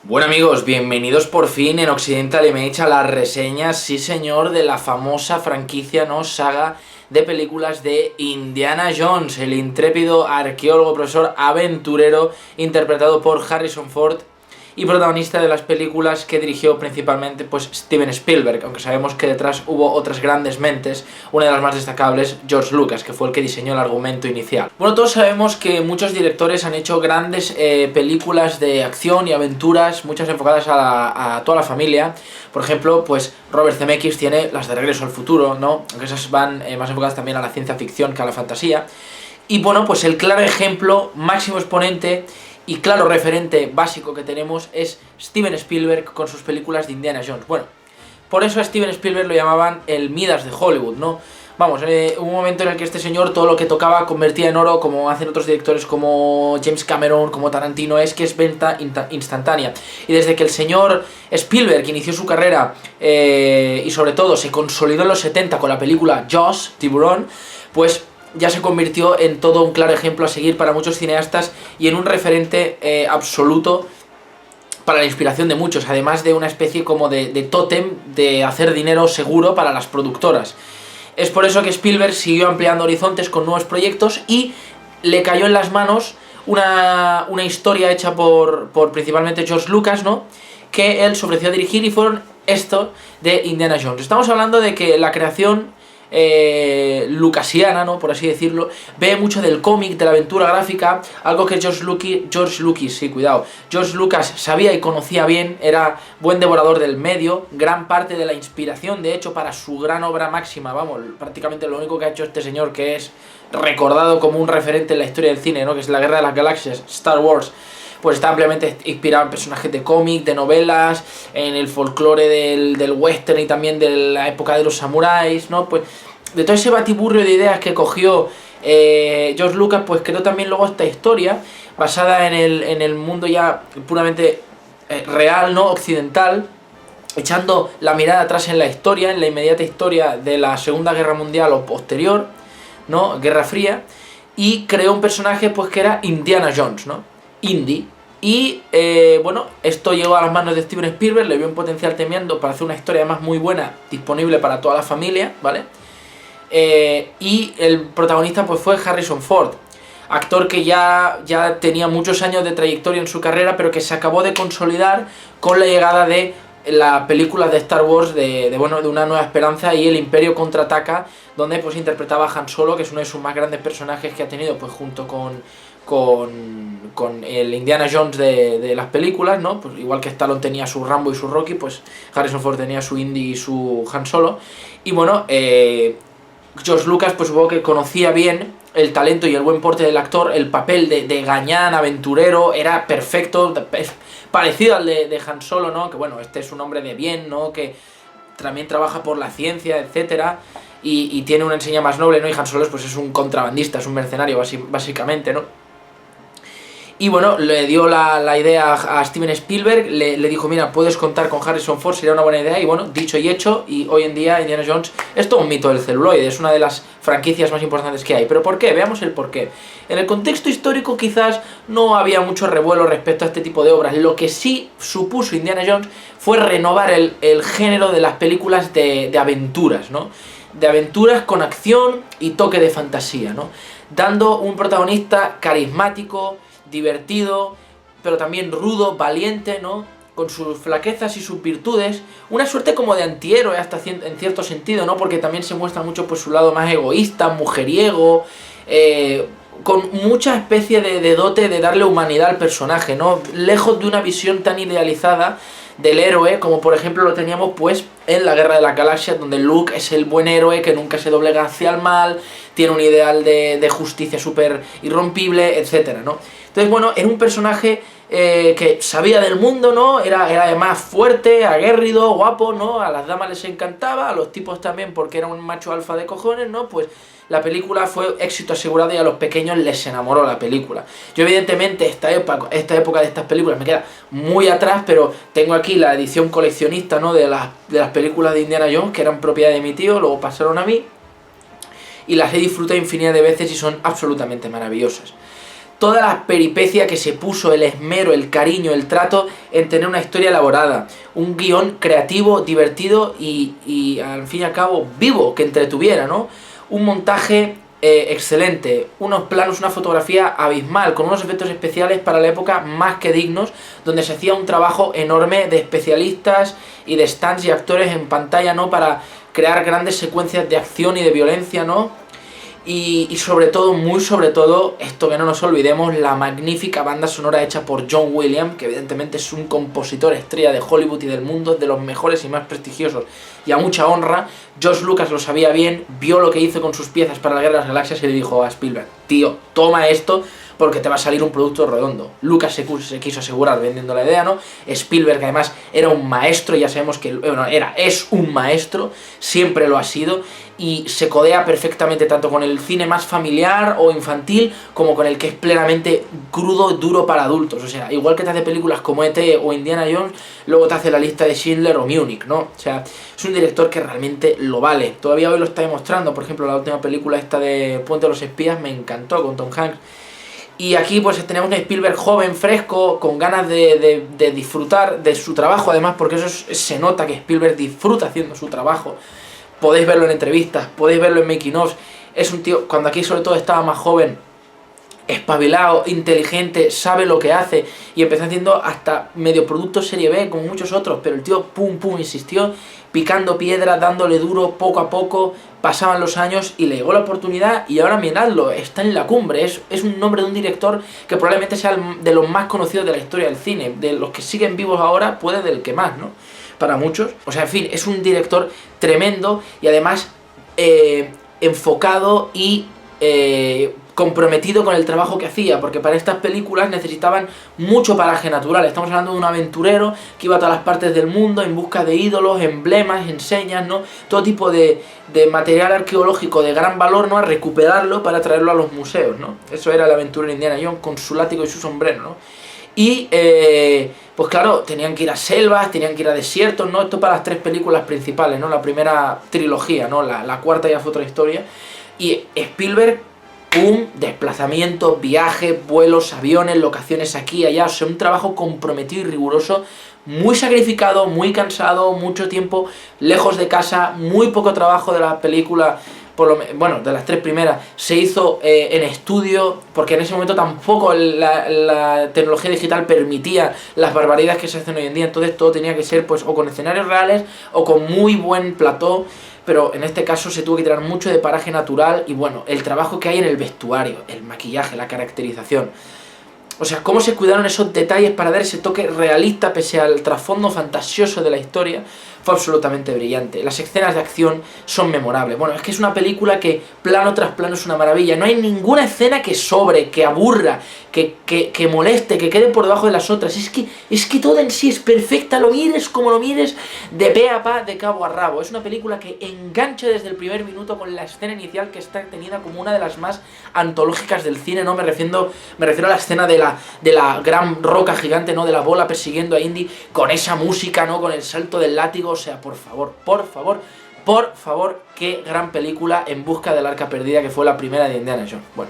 Bueno amigos, bienvenidos por fin en Occidental Image a las reseñas, sí señor, de la famosa franquicia, ¿no?, saga de películas de Indiana Jones, el intrépido arqueólogo, profesor aventurero, interpretado por Harrison Ford y protagonista de las películas que dirigió principalmente pues Steven Spielberg, aunque sabemos que detrás hubo otras grandes mentes, una de las más destacables, George Lucas, que fue el que diseñó el argumento inicial. Bueno, todos sabemos que muchos directores han hecho grandes películas de acción y aventuras, muchas enfocadas a toda la familia. Por ejemplo, pues Robert Zemeckis tiene las de Regreso al Futuro, ¿no?, aunque esas van más enfocadas también a la ciencia ficción que a la fantasía. Y bueno, pues el claro ejemplo, máximo exponente y claro referente básico que tenemos es Steven Spielberg con sus películas de Indiana Jones. Bueno, por eso a Steven Spielberg lo llamaban el Midas de Hollywood, ¿no? Vamos, hubo un momento en el que este señor todo lo que tocaba convertía en oro, como hacen otros directores como James Cameron, como Tarantino, es venta instantánea. Y desde que el señor Spielberg inició su carrera y sobre todo se consolidó en los 70 con la película Jaws, Tiburón, pues ya se convirtió en todo un claro ejemplo a seguir para muchos cineastas y en un referente absoluto para la inspiración de muchos, además de una especie como de tótem de hacer dinero seguro para las productoras. Es por eso que Spielberg siguió ampliando horizontes con nuevos proyectos y le cayó en las manos una historia hecha por principalmente George Lucas, ¿no?, que él se ofreció a dirigir, y fueron esto de Indiana Jones. Estamos hablando de que la creación lucasiana, ¿no?, por así decirlo, ve mucho del cómic, de la aventura gráfica, algo que George Lucas sabía y conocía bien, era buen devorador del medio, gran parte de la inspiración, de hecho, para su gran obra máxima, vamos, prácticamente lo único que ha hecho este señor, que es recordado como un referente en la historia del cine, ¿no?, que es la Guerra de las Galaxias, Star Wars, pues está ampliamente inspirado en personajes de cómic, de novelas, en el folclore del western y también de la época de los samuráis, ¿no? Pues de todo ese batiburrio de ideas que cogió George Lucas, pues creó también luego esta historia basada en el mundo ya puramente real, ¿no?, occidental, echando la mirada atrás en la historia, en la inmediata historia de la Segunda Guerra Mundial o posterior, ¿no?, Guerra Fría, y creó un personaje pues que era Indiana Jones, ¿no?, Indy. Y bueno, esto llegó a las manos de Steven Spielberg, le vio un potencial tremendo para hacer una historia además muy buena, disponible para toda la familia, ¿vale? Y el protagonista pues fue Harrison Ford, actor que ya tenía muchos años de trayectoria en su carrera, pero que se acabó de consolidar con la llegada de la película de Star Wars de Una Nueva Esperanza y El Imperio Contraataca, donde pues interpretaba a Han Solo, que es uno de sus más grandes personajes que ha tenido, pues junto con el Indiana Jones de las películas, ¿no? Pues igual que Stallone tenía su Rambo y su Rocky, pues Harrison Ford tenía su Indy y su Han Solo. Y bueno, George Lucas pues supongo que conocía bien el talento y el buen porte del actor, el papel de gañán, aventurero, era perfecto, parecido al de Han Solo, ¿no?, que bueno, este es un hombre de bien, ¿no?, que también trabaja por la ciencia, etcétera, y tiene una enseñanza más noble, ¿no?, y Han Solo pues es un contrabandista, es un mercenario básicamente, ¿no? Y bueno, le dio la idea a Steven Spielberg, le dijo, mira, puedes contar con Harrison Ford, sería una buena idea, y bueno, dicho y hecho, y hoy en día Indiana Jones es todo un mito del celuloide, es una de las franquicias más importantes que hay. ¿Pero por qué? Veamos el por qué. En el contexto histórico quizás no había mucho revuelo respecto a este tipo de obras. Lo que sí supuso Indiana Jones fue renovar el género de las películas de aventuras, ¿no?, de aventuras con acción y toque de fantasía, ¿no?, dando un protagonista carismático, divertido, pero también rudo, valiente, ¿no?, con sus flaquezas y sus virtudes, una suerte como de antihéroe hasta en cierto sentido, ¿no?, porque también se muestra mucho pues su lado más egoísta, mujeriego, con mucha especie de dote de darle humanidad al personaje, ¿no?, lejos de una visión tan idealizada del héroe, como por ejemplo lo teníamos pues en la Guerra de las Galaxias, donde Luke es el buen héroe que nunca se doblega hacia el mal, tiene un ideal de justicia súper irrompible, etcétera, ¿no? Entonces, bueno, era un personaje que sabía del mundo, ¿no? Era además fuerte, aguerrido, guapo, ¿no? A las damas les encantaba, a los tipos también, porque era un macho alfa de cojones, ¿no? Pues la película fue éxito asegurado y a los pequeños les enamoró la película. Yo evidentemente esta época de estas películas me queda muy atrás, pero tengo aquí la edición coleccionista, ¿no?, de las películas de Indiana Jones, que eran propiedad de mi tío, luego pasaron a mí, y las he disfrutado infinidad de veces y son absolutamente maravillosas. toda la peripecia que se puso, el esmero, el cariño, el trato en tener una historia elaborada, un guión creativo, divertido y al fin y al cabo vivo, que entretuviera, ¿no? Un montaje excelente, unos planos, una fotografía abismal, con unos efectos especiales para la época más que dignos, donde se hacía un trabajo enorme de especialistas y de stands y actores en pantalla, ¿no? Para crear grandes secuencias de acción y de violencia, ¿no? Y sobre todo, muy sobre todo, esto que no nos olvidemos, la magnífica banda sonora hecha por John Williams, que evidentemente es un compositor estrella de Hollywood y del mundo, de los mejores y más prestigiosos, y a mucha honra. George Lucas lo sabía bien, vio lo que hizo con sus piezas para la Guerra de las Galaxias y le dijo a Spielberg: tío, toma esto porque te va a salir un producto redondo. Lucas se quiso asegurar vendiendo la idea, ¿no? Spielberg además era un maestro, ya sabemos que, bueno, es un maestro, siempre lo ha sido, y se codea perfectamente tanto con el cine más familiar o infantil como con el que es plenamente crudo, duro para adultos. O sea, igual que te hace películas como E.T. o Indiana Jones, luego te hace La lista de Schindler o Múnich, ¿no? O sea, es un director que realmente lo vale. Todavía hoy lo está demostrando. Por ejemplo, la última película esta de Puente de los Espías me encantó, con Tom Hanks. Y aquí pues tenemos un Spielberg joven, fresco, con ganas de disfrutar de su trabajo, además, porque eso se nota que Spielberg disfruta haciendo su trabajo. Podéis verlo en entrevistas, podéis verlo en making of. Es un tío, cuando aquí sobre todo estaba más joven, espabilado, inteligente, sabe lo que hace, y empezó haciendo hasta medio producto serie B, como muchos otros, pero el tío pum pum insistió, picando piedra, dándole duro poco a poco. Pasaban los años y le llegó la oportunidad, y ahora miradlo, está en la cumbre. Es un nombre de un director que probablemente sea de los más conocidos de la historia del cine, de los que siguen vivos ahora, puede del que más, ¿no? Para muchos. O sea, en fin, es un director tremendo y además enfocado y comprometido con el trabajo que hacía, porque para estas películas necesitaban mucho paraje natural. Estamos hablando de un aventurero que iba a todas las partes del mundo en busca de ídolos, emblemas, enseñas, ¿no? Todo tipo de material arqueológico de gran valor, ¿no? A recuperarlo para traerlo a los museos, ¿no? Eso era el aventurero Indiana Jones con su látigo y su sombrero, ¿no? Y pues claro, tenían que ir a selvas, tenían que ir a desiertos, ¿no? Esto para las 3 películas principales, ¿no? La primera trilogía, ¿no? La cuarta ya fue otra historia. Y Spielberg, pum, desplazamientos, viajes, vuelos, aviones, locaciones aquí y allá. O sea, un trabajo comprometido y riguroso, muy sacrificado, muy cansado, mucho tiempo lejos de casa, muy poco trabajo de la película. Bueno, de las 3 primeras se hizo en estudio, porque en ese momento tampoco la tecnología digital permitía las barbaridades que se hacen hoy en día. Entonces todo tenía que ser pues o con escenarios reales o con muy buen plató, pero en este caso se tuvo que tirar mucho de paraje natural. Y bueno, el trabajo que hay en el vestuario, el maquillaje, la caracterización, o sea, cómo se cuidaron esos detalles para dar ese toque realista pese al trasfondo fantasioso de la historia, fue absolutamente brillante. Las escenas de acción son memorables. Bueno, es que es una película que plano tras plano es una maravilla. No hay ninguna escena que sobre, que aburra, que moleste, que quede por debajo de las otras. Es que toda en sí es perfecta, lo mires como lo mires, de pe a pa, de cabo a rabo. Es una película que engancha desde el primer minuto con la escena inicial, que está tenida como una de las más antológicas del cine, ¿no? Me refiero a la escena de la gran roca gigante, ¿no? De la bola persiguiendo a Indy, con esa música, ¿no? Con el salto del látigo. O sea, por favor, qué gran película En busca del arca perdida, que fue la primera de Indiana Jones. Bueno,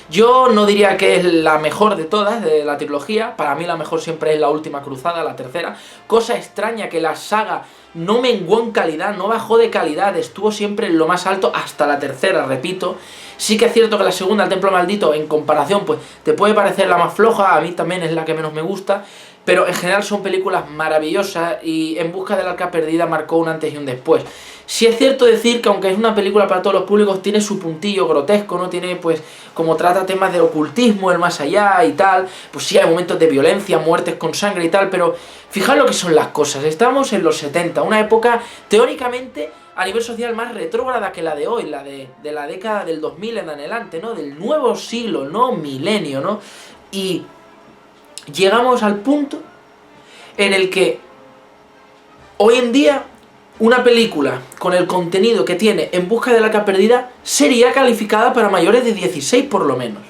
yo no diría que es la mejor de todas, de la trilogía. Para mí la mejor siempre es La última cruzada, la tercera. Cosa extraña que la saga no menguó en calidad, no bajó de calidad, estuvo siempre en lo más alto hasta la tercera, repito. Sí que es cierto que la segunda, El templo maldito, en comparación, pues te puede parecer la más floja, a mí también es la que menos me gusta, pero en general son películas maravillosas, y En busca del arca perdida marcó un antes y un después. Sí es cierto decir que aunque es una película para todos los públicos, tiene su puntillo grotesco, ¿no? Tiene, pues, como trata temas de ocultismo, el más allá y tal, pues sí hay momentos de violencia, muertes con sangre y tal, pero fijaos lo que son las cosas. Estamos en los 70, una época teóricamente a nivel social más retrógrada que la de hoy, la de la década del 2000 en adelante, ¿no? Del nuevo siglo, no milenio, ¿no? Y llegamos al punto en el que hoy en día una película con el contenido que tiene En busca del arca perdida sería calificada para mayores de 16 por lo menos.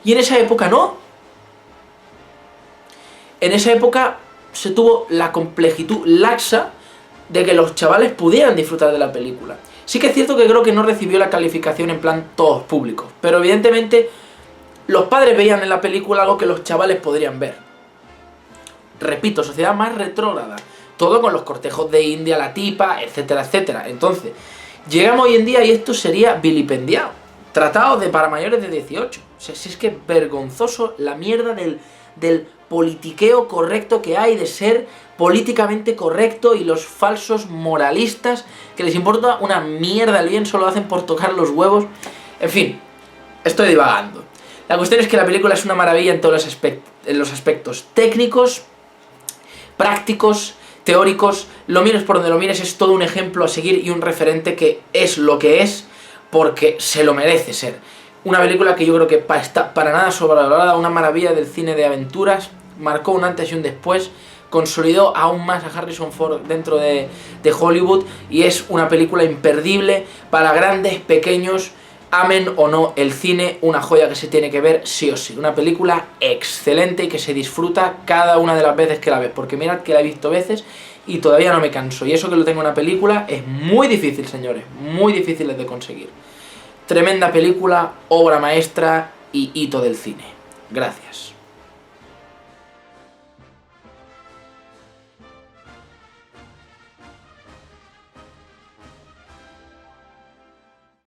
Y en esa época no. En esa época se tuvo la complejitud laxa de que los chavales pudieran disfrutar de la película. Sí que es cierto que creo que no recibió la calificación en plan todos públicos, pero evidentemente los padres veían en la película algo que los chavales podrían ver. Repito, sociedad más retrógrada. Todo con los cortejos de India, la tipa, etcétera, etcétera. Entonces, llegamos hoy en día y esto sería vilipendiado. Tratado de para mayores de 18. O sea, si es que es vergonzoso la mierda del politiqueo correcto que hay, de ser políticamente correcto, y los falsos moralistas que les importa una mierda el bien, solo lo hacen por tocar los huevos. En fin, estoy divagando. La cuestión es que la película es una maravilla en todos los aspectos técnicos, prácticos, teóricos. Lo mires por donde lo mires, es todo un ejemplo a seguir y un referente que es lo que es porque se lo merece ser. Una película que yo creo que está para nada sobrevalorada, una maravilla del cine de aventuras, marcó un antes y un después, consolidó aún más a Harrison Ford dentro de Hollywood, y es una película imperdible para grandes, pequeños, amen o no el cine, una joya que se tiene que ver sí o sí. Una película excelente y que se disfruta cada una de las veces que la ves, porque mirad que la he visto veces y todavía no me canso, y eso que lo tengo en una película es muy difícil, señores, muy difícil de conseguir. Tremenda película, obra maestra y hito del cine. Gracias.